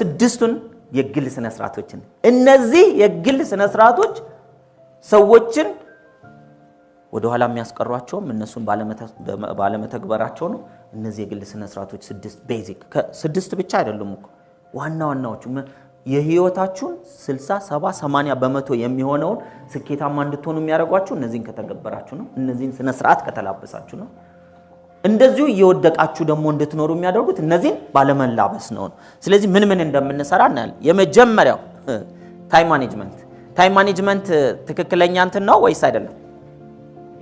ስድስቱን የግል ስነ ስርዓቶችን እነዚህ የግል ስነ ስርዓቶች ሰዎችን ወደ ኋላ የሚያስቀሯቸው እነሱን ባለመተግበራቸው ነው እነዚህ የግል ስነ ስርዓቶች ስድስት ቤዚክ ስድስት ብቻ አይደሉም እኮ ዋናዎቹ የህይወታችሁን 60 70 80 በመቶ የሚሆነውን ስኬታማ እንድትሆኑ የሚያደርጓችሁ እነዚህን ከተገበራችሁ ነው እነዚህን ስነ ስርዓት ከተላበሳችሁ ነው እንደዚሁ እየወደቃችሁ ደግሞ እንድትኖሩ የሚያደርጉት እነዚህን ባለመላበስ ነው ስለዚህ ምን እንደምንሰራ እናያለን የመጀመሪያው ታይም ማኔጅመንት ትክክለኛ እንትን ነው ወይስ አይደለም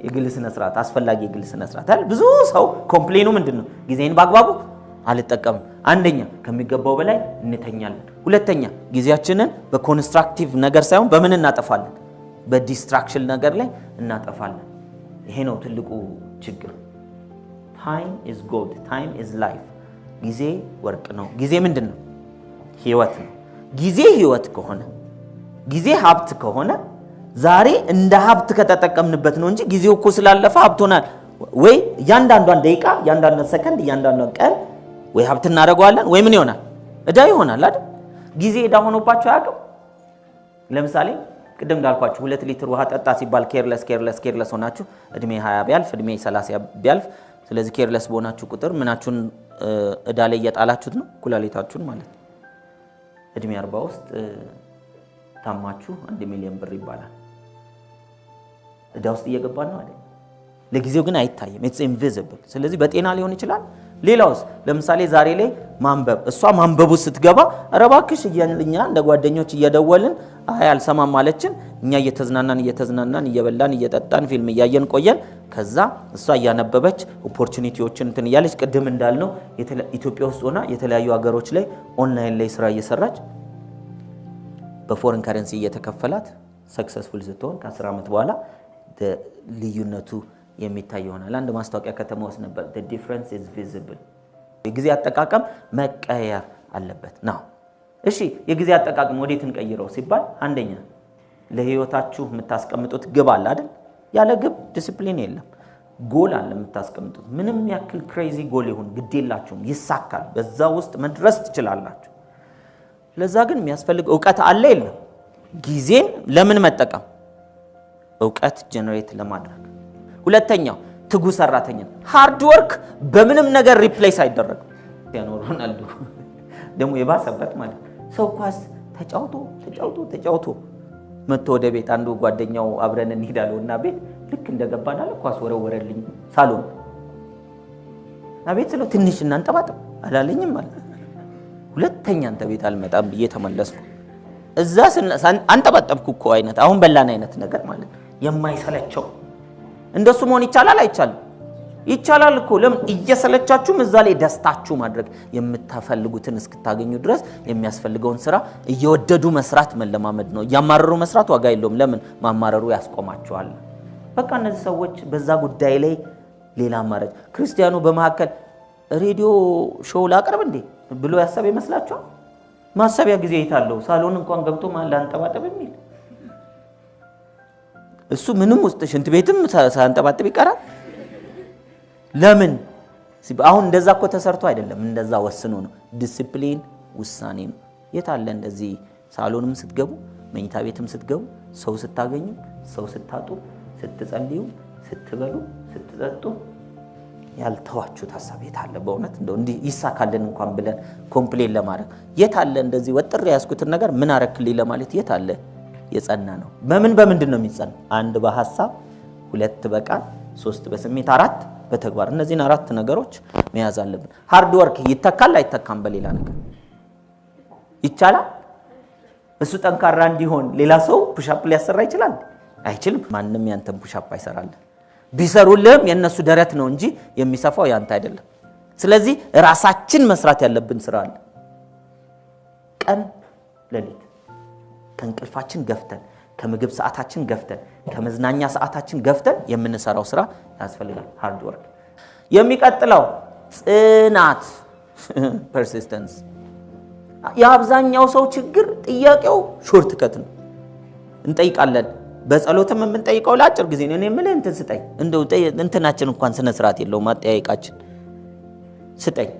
የግል ስነ ስርዓት አስፈላጊ የግል ስነ ስርዓት አይደል ብዙ ሰው ኮምፕሌኑ ምንድነው ጊዜን በአግባቡ አልጠቀምም አንደኛ ከሚገባው በላይ እንተኛለን ሁለተኛ ጊዜያችንን በኮንስትራክቲቭ ነገር ሳይሆን በምን እናጠፋለን በዲስትራክሽን ነገር ላይ እናጠፋለን ይሄ ነው ትልቁ ችግር time is gold time is life ጊዜ ወርቅ ነው ጊዜ ምንድነው ህይወት ነው ጊዜ ህይወት ከሆነ ጊዜ ሀብት ከሆነ ዛሬ እንደ ሀብት ከተጠቀምንበት ነው እንጂ ጊዜው እኮ ስላለፈ ሀብት ሆናል ወይ ያንዳንዷን ደቂቃ ያንዳንዷን ሰከንድ ያንዳንዷን ቀን ወይ ሀብት እናደርገዋለን ወይ ምን ይሆናል እዳ ይሆናል አይደል ጊዜ እዳ ሆኖባችሁ ያውቃል ለምሳሌ ቅድም እንዳልኳችሁ 2 ሊትር ውሃ ጠጣ ሲባል ኬርለስ ሆናችሁ እድሜ 20 ቢያልፍ እድሜ 30 ቢያልፍ ስለዚህ ኬርለስ ቦናችሁ ቁጥር ምናችሁን እዳ ላይ እየጣላችሁት ነው ኩላሊታችሁን ማለት ነው እድሜ 40 ውስጥ ታማችሁ 1 ሚሊዮን ብር ይባላል እዳ ውስጥ እየገባን ነው አይደል ለጊዜው ግን አይታየም it's invisible ስለዚህ በጤና ሊሆን ይችላል ሌላውስ ለምሳሌ ዛሬ ላይ ማንበብ እሷ ማንበቡ ስትገባ ረባክሽ እያልኛ እንደ ጓደኞች እየደወልን አይ አልሰማም ማለችን እኛ እየተዝናናን እየበላን እየጠጣን ፊልም እያየን ቆየን ከዛ እሷ ያነበበች ኦፖርቹኒቲዎችን እንትን ያለች ቅድም እንዳልነው ኢትዮጵያ ውስጥ ሆና የተለያዩ ሀገሮች ላይ ኦንላይን ላይ ስራ እየሰራች በፎሬን ከረንሲ እየተከፈላት ሰክሰስፉል ስትሆን ከ10 አመት በኋላ ልዩነቱ የሚታይ ይሆናል አንድ ማስታወቂያ ከተማ ውስጥ ነበር the difference is visible የጊዜ አጠቃቀም መቀየር አለበት ነው እሺ የጊዜ አጠቃቀም ወዴት እንቀይረው ሲባል አንደኛ ለህይወታችሁ የምታስቀምጡት ግብ አለ አይደል ያለ ግብ ዲሲፕሊን የለም ጎል አለ የምታስቀምጡት ምንም ያክል ክሬዚ ጎል ይሁን ግዴላችሁም ይሳካል በዛ ውስጥ መድረስ ትችላላችሁ ለዛ ግን የሚያስፈልግ ዕውቀት አለ የለም ጊዜን ለምን መጠቀም ዕውቀት ጀነሬት ለማድረግ ሁለተኛው ትጉ ሰራተኛ ሃርድ ወርክ በምንም ነገር ሪፕሌስ አይደረግም ያኖር ሮናልዶ ደሞ የባሰበት ማለት ሰው ኳስ ተጫውቶ መጥቶ ወደ ቤት አንዱ ጓደኛው አብረን እንሄዳለውና ቤት ልክ እንደገባን አለ ኳስ ወረወረልኝ ሳሎን አቤት ስለው ትንሽ እናንጠባጥብ አላለኝም ማለት ሁለተኛ አንተ ቤት አልመጣም በየተመለስኩ እዛ አንጠባጠብኩ እኮ አይነት አሁን በላን አይነት ነገር ማለት የማይሰለቸው እንደሱ መሆን ይቻላል አይቻልም ይቻላል እኮ ለምን እየሰለቻችሁ እዛ ላይ ደስታችሁ ማድረግ የምታፈልጉትን እስክታገኙ ድረስ የሚያስፈልገውን ስራ እየወደዱ መስራት መለማመድ ነው ያማረሩ መስራት ዋጋ የለውም ለምን ማማረሩ ያስቆማቸዋል በቃ እነዚህ ሰዎች በዛ ጉዳይ ላይ ሌላ ማረጅ ክርስቲያኑ በመሐከል ሬዲዮ ሾው ላቀርብ እንዴ ብሎ ያሰበ ይመስላችኋል ማሰቢያ ጊዜ ይታለው ሳሎን እንኳን ገብቶ ማን ላንጠባጠብ የሚል እሱ ምንም ውስጥ ሽንት ቤትም ሳንጠባጠብ ይቀራል ለምን አሁን እንደዛ እኮ ተሰርቶ አይደለም እንደዛ ወስኖ ነው ዲሲፕሊን ውሳኔ ነው የታለ እንደዚህ ሳሎንም ስትገቡ መኝታ ቤትም ስትገቡ ሰው ስታገኙ ሰው ስታጡ ስትጸልዩ ስትበሉ ስትጠጡ ያልተዋችሁ ታሳብ የታለ በእውነት እንደው እንዲ ይሳካልን እንኳን ብለን ኮምፕሌን ለማድረግ የታለ እንደዚህ ወጥር ያስኩትን ነገር ምን አረክልኝ ለማለት የታለ የጸና ነው በምንድን ነው የሚጸና አንድ በሐሳብ ሁለት በቃል ሶስት በስሜት አራት በተግባር እነዚህን አራት ነገሮች መያዝ አለብን ሃርድ ወርክ ይተካል አይተካም በሌላ ነገር ይቻላል እሱ ጠንካራ እንዲሆን ሌላ ሰው ፑሽ-አፕ ሊያሰራ ይችላል አይችልም ማንንም ያንተን ፑሽ-አፕ አይሰራልም ቢሰሩልህም የነሱ ደረት ነው እንጂ የሚሰፋው ያንተ አይደለም ስለዚህ ራሳችን መስራት ያለብን ስራ አለ ቀን ለሊት ከእንቅልፋችን ገፍተን ከምግብ ሰዓታችን ገፍተን ከመዝናኛ ሰዓታችን ገፍተን የምንሰራው ስራ ያስፈልጋል ሃርድ ወርክ የሚቀጥለው ጽናት persistence ያብዛኛው ሰው ችግር ጥያቄው ሾርት ከት ነው እንጠይቃለን በጸሎትም የምንጠይቀው ለአጭር ጊዜ ነው እኔ ምንም እንትን ስጠኝ እንደው እንትናችን እንኳን ስነ ስርዓት የለውም ማጠያየቃችን ስጠኝ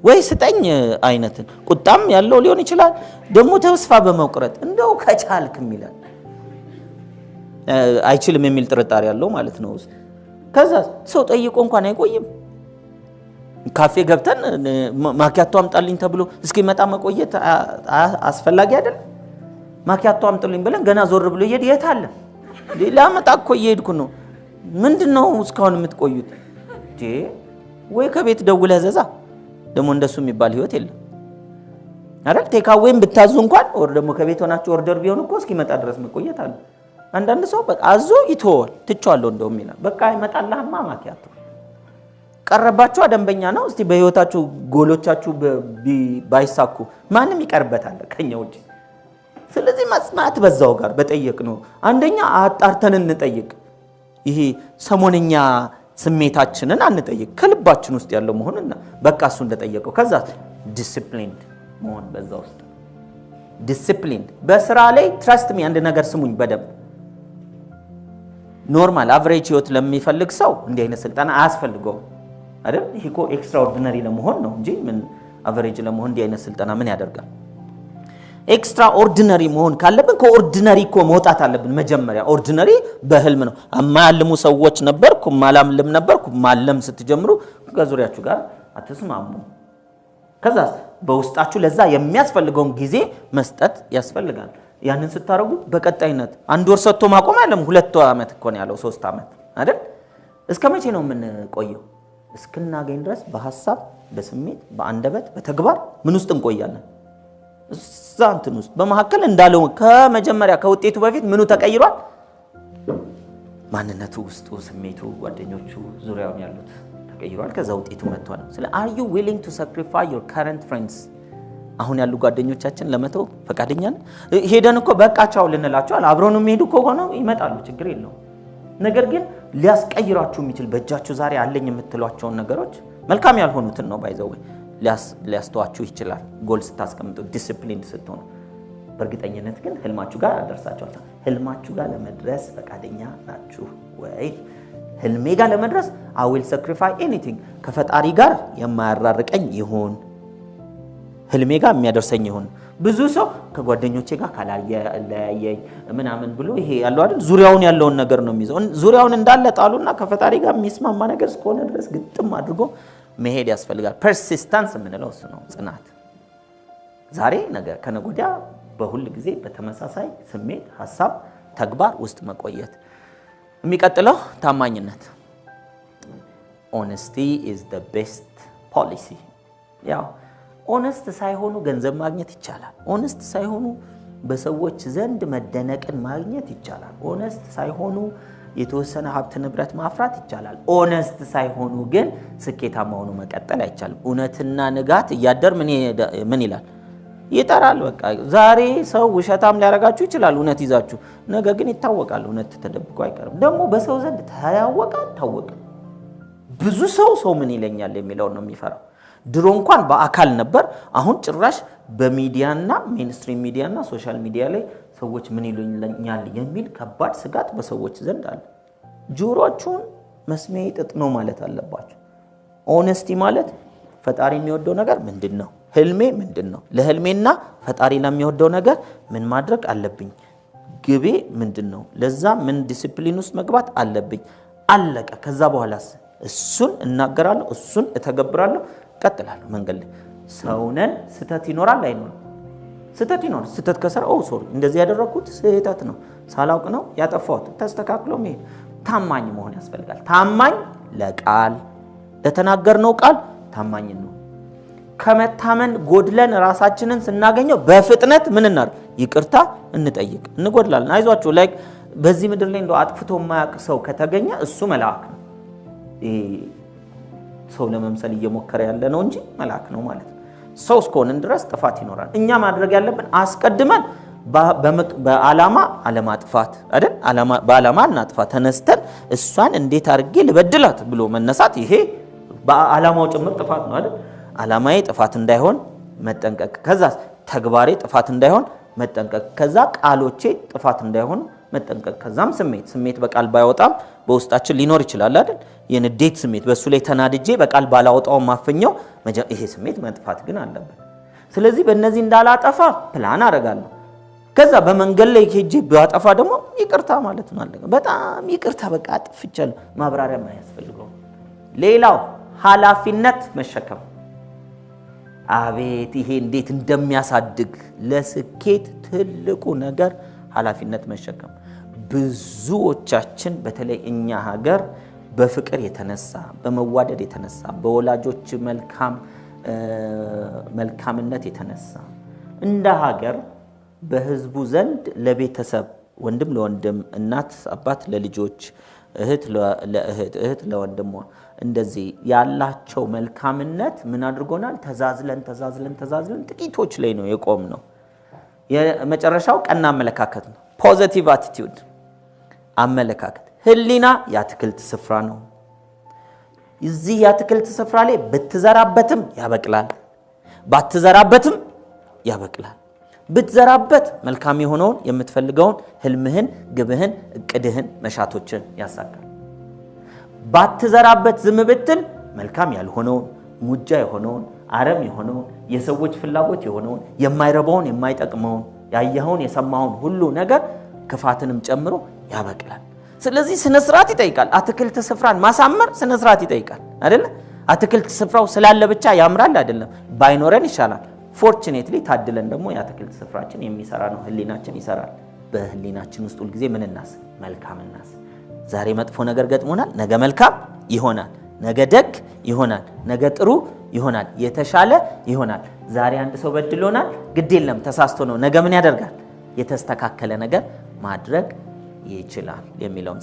ወይ ስጠኝ አይነትን ቁጣም ያለው ሊሆን ይችላል ደግሞ ተስፋ በመቁረጥ እንደው ከቻልክም ይላል አይችልም የሚል ጥርጣሬ ያለው ማለት ነው ከዛ ሰው ጠይቆ እንኳን አይቆይም ካፌ ገብተን ማኪያቶ አምጣልኝ ተብሎ እስኪመጣ መቆየት አስፈላጊ አይደል ማኪያቶ አምጣልኝ ብለን ገና ዞር ብሎ የት አለ ሌላ መጣ እኮ እየሄድኩ ነው ምንድነው እስካሁን የምትቆዩት ወይ ከቤት ደውለህ ዘዛ ደግሞ እንደሱ የሚባል ህይወት የለም አይደል ቴካዌም ብታዙ እንኳን ወር ደግሞ ከቤት ሆናችሁ ኦርደር ቢሆን እኮ እስኪመጣ ድረስ መቆየት አለ አንዳንድ ሰው በቃ አዞ ይተዋል ትቻለሁ እንደውም ይላል በቃ ይመጣልህማ ማኪያቶ ቀረባችሁ ደንበኛ ነው እስቲ በህይወታችሁ ጎሎቻችሁ ባይሳኩ ማንም ይቀርበታል ከኛ ውጪ ስለዚህ ማጽናት በዛው ጋር በጠየቅ ነው አንደኛ አጣርተን እንጠይቅ ይሄ ሰሞንኛ ስሜታችንን አንጠይቅ ከልባችን ውስጥ ያለው መሆንና በቃ እሱ እንደጠየቀው ከዛ ዲሲፕሊንድ መሆን በዛው ውስጥ ዲሲፕሊንድ በስራ ላይ ትረስት ሚ አንድ ነገር ስሙኝ በደንብ ኖርማል አቨሬጅ ህይወት ለሚፈልግ ሰው እንዲህ አይነት ስልጣን አያስፈልገውም አይደል ይሄኮ ኤክስትራኦርዲነሪ ለመሆን ነው እንጂ ምን አቨሬጅ ለመሆን እንዲህ አይነት ስልጣን ምን ያደርጋል ኤክስትራኦርዲነሪ መሆን ካለብን ከኦርዲነሪ እኮ መውጣት አለብን መጀመሪያ ኦርዲነሪ በህልም ነው አማልሙ ሰዎች ነበርኩ ማላምልም ነበርኩ ማለም ስትጀምሩ ከዙሪያችሁ ጋር አትስማሙ ከዛ በውስጣችሁ ለዛ የሚያስፈልገውን ጊዜ መስጠት ያስፈልጋል ያንን ስታረጉ በቀጣይነት አንድ ወር ሰጥቶ ማቆም አይደለም 2 አመት እኮ ነው ያለው 3 አመት አይደል እስከመቼ ነው የምንቆየው እስክናገኝ ድረስ በሐሳብ በስሜት በአንደበት በተግባር ምን ውስጥ እንቆያለን ዛንትን ውስጥ በመሐከል እንዳለው ከመጀመሪያ ከውጤቱ በፊት ምኑ ተቀይሯል ማንነቱ ውስጡ ስሜቱ ጓደኞቹ ዙሪያውን ያሉት ተቀይሯል ከዛ ውጤቱ መጥቷል ስለ are you willing to sacrifice your current friends አሁን ያሉ ጓደኞቻችን ለመተው ፈቃደኛ ነን ሄደን እኮ በቃቻው ልንላቸው አብረውንም ሄዱ ከሆነ ይመጣሉ ችግር የለው ነገር ግን ሊያስቀይራችሁ የሚችል በእጃችሁ ዛሬ አለኝ የምትሏቸው ነገሮች መልካም ያልሆኑትን ነው ባይዘው ሊያስተዋችሁ ይችላል ጎል ስታስቀምጡ ዲሲፕሊን ስትሆኑ በእርግጠኝነት ግን ህልማችሁ ጋር አደርሳችኋል ህልማችሁ ጋር ለመድረስ ፈቃደኛ ናችሁ ወይ ህልሜ ጋር ለመድረስ I will sacrifice anything ከፈጣሪ ጋር የማያራርቀኝ ይሁን ህልሜ ጋር የሚያደርሰኝ ይሁን ብዙ ሰው ከጓደኞቼ ጋር ካላየኝ ምናምን ብሎ ይሄ ያለው አይደል ዙሪያውን ያለውን ነገር ነው የሚይዘው ዙሪያውን እንዳለ ጣሉና ከፈጣሪ ጋር የሚስማማ ነገር እስከሆነ ድረስ ግጥም አድርጎ መሄድ ያስፈልጋል ፐርሲስታንስ የምንለው እሱ ነው ጽናት ዛሬ ነገ ከነጎዲያ በሁሉ ጊዜ በተመሳሳይ ስሜት ሐሳብ ተግባር ውስጥ መቆየት የሚቀጥለው ታማኝነት honesty is the best policy ያው ኦነስት ሳይሆኑ ገንዘብ ማግኘት ይቻላል ኦነስት ሳይሆኑ በሰዎች ዘንድ መደነቅን ማግኘት ይቻላል ኦነስት ሳይሆኑ የተወሰነ ሀብት ንብረት ማፍራት ይቻላል ኦነስት ሳይሆኑ ግን ስኬታማ ሆኖ መቀጠል አይቻልም ኡነትና ንጋት ያደር ምን ይላል ይጣራል በቃ ዛሬ ሰው ውሸታም ሊያረጋችሁ ይችላል ኡነት ይዛችሁ ነገ ግን ይታወቃል ኡነት ተደብቆ አይቀርም ደግሞ በሰው ዘንድ ታወቀ ብዙ ሰው ምን ይለኛል የሚለው ነው የሚፈራው ድሮ እንኳን በአካል ነበር አሁን ጭራሽ በሚዲያና ሜንስትሪም ሚዲያና ሶሻል ሚዲያ ላይ ሰዎች ምን ይሉኛል የሚል ከባድ ስጋት በሰዎች ዘንድ አለ ጆሮአችሁን መስሚያ ይጥጥ ነው ማለት አለባችሁ ኦነስቲ ማለት ፈጣሪ የሚወደው ነገር ምንድነው ህልሜ ምንድነው ለህልሜና ፈጣሪ ለሚወደው ነገር ምን ማድረግ አለብኝ ግቤ ምንድነው ለዛ ምን ዲሲፕሊን ውስጥ መግባት አለብኝ አለቀ ከዛ በኋላስ እሱን እናገራለሁ እሱን እተገብራለሁ ቀጥላለሁ መንገል ሰውነን ስተት ይኖራል አይኖርም ስተት ይኖራል ስተት ከሰራ ሶሪ እንደዚህ ያደረኩት ስህተት ነው ሳላውቅ ነው ያጠፋሁት ተስተካክሎ መሄድ ታማኝ መሆን ያስፈልጋል ታማኝ ለቃል ለተናገርነው ቃል ታማኝ ነው ከመታመን ጎድለን ራሳችንን ስናገኘው በፍጥነት ምን እናር ይቅርታ እንጠይቅ እንጎድላለን አይዟችሁ ላይክ በዚህ ምድር ላይ እንደው አጥፍቶ የማያውቅ ሰው ከተገኘ እሱ መልአክ ነው ሰው ለመምሰል እየሞከረ ያለ ነው እንጂ መልአክ ነው ማለት ሰው እስኮንን ድረስ ጥፋት ይኖራል እኛ ማድረግ ያለብን አስቀድመን በአላማ አለማጥፋት አይደል በአላማ እናጥፋት ተነስተን እሷን እንዴት አርጌ ልበድላት ብሎ መነሳት ይሄ በአላማው ጭምር ጥፋት ነው አይደል አላማዬ ጥፋት እንዳይሆን መጠንቀቅ ከዛ ተግባሬ ጥፋት እንዳይሆን መጠንቀቅ ከዛ ቃሎቼ ጥፋት እንዳይሆን መጠንቀቅ። ከዛም ስሜት በቃል ባይወጣም በውስጣችን ሊኖር ይችላል አይደል? የንዴት ስሜት በሱ ላይ ተናድጄ በቃል ባላወጣው ማፈኛው ይሄ ስሜት መጥፋት ግን አለበት። ስለዚህ በእነዚህ እንዳላጠፋ ፕላን አደርጋለሁ። ከዛ በመንገድ ላይ ሄጄ ባጠፋ ደግሞ ይቅርታ ማለት ነው አለ። በጣም ይቅርታ በቃ አጥፍቻለሁ፣ ማብራሪያ ማያስፈልገው። ሌላው ኃላፊነት መሸከም። አቤት ይሄ እንዴት እንደሚያሳድግ ለስኬት ትልቁ ነገር ኃላፊነት መሸከም። ብዙዎቻችን በተለይ እኛ ሀገር በፍቅር የተነሳ በመዋደድ የተነሳ በወላጆች መልካምነት የተነሳ እንደ ሀገር በህዝቡ ዘንድ ለቤተሰብ ወንድም ለወንድም እናት አባት ለልጆች እህት ለእህት ለወንድሟ እንደዚህ ያላቸው መልካምነት ምን አድርጎናል? ተዛዝለን ጥቂቶች ላይ ነው የቆምነው። የመጨረሻው ቀና አመለካከት ነው። ፖዚቲቭ አቲቲዩድ አመለካከት። ህሊና የአትክልት ስፍራ ነው። እዚህ የአትክልት ስፍራ ላይ ብትዘራበትም ያበቅላል፣ ባትዘራበትም ያበቅላል። ብትዘራበት መልካም የሆነውን የምትፈልገውን ህልምህን፣ ግብህን፣ እቅድህን፣ መሻቶችን ያሳካል። ባትዘራበት ዝም ብትል መልካም ያልሆነውን ሙጃ የሆነውን አረም የሆነውን የሰዎች ፍላጎት የሆነውን የማይረባውን የማይጠቅመውን ያየኸውን የሰማውን ሁሉ ነገር ክፋትንም ጨምሮ ያበቅላል። ስለዚህ ስነ ስርዓት ይጠይቃል። አትክልት ስፍራን ማሳመር ስነ ስርዓት ይጠይቃል አይደል? አትክልት ስፍራው ስላለ ብቻ ያምራል አይደለም፣ ባይኖረን ይሻላል። ፎርቹኔትሊ ታድለን ደግሞ የአትክልት ስፍራችን የሚሰራ ነው፣ ህሊናችን ይሰራል። በህሊናችን ውስጥ ሁሉ ጊዜ ምን እናስብ? መልካም እናስብ። ዛሬ መጥፎ ነገር ገጥሞናል፣ ነገ መልካም ይሆናል፣ ነገ ደግ ይሆናል፣ ነገ ጥሩ ይሆናል፣ የተሻለ ይሆናል። ዛሬ አንድ ሰው በድሎናል፣ ግድ የለም ተሳስቶ ነው፣ ነገ ምን ያደርጋል? የተስተካከለ ነገር ማድረግ ይችላል የሚለውን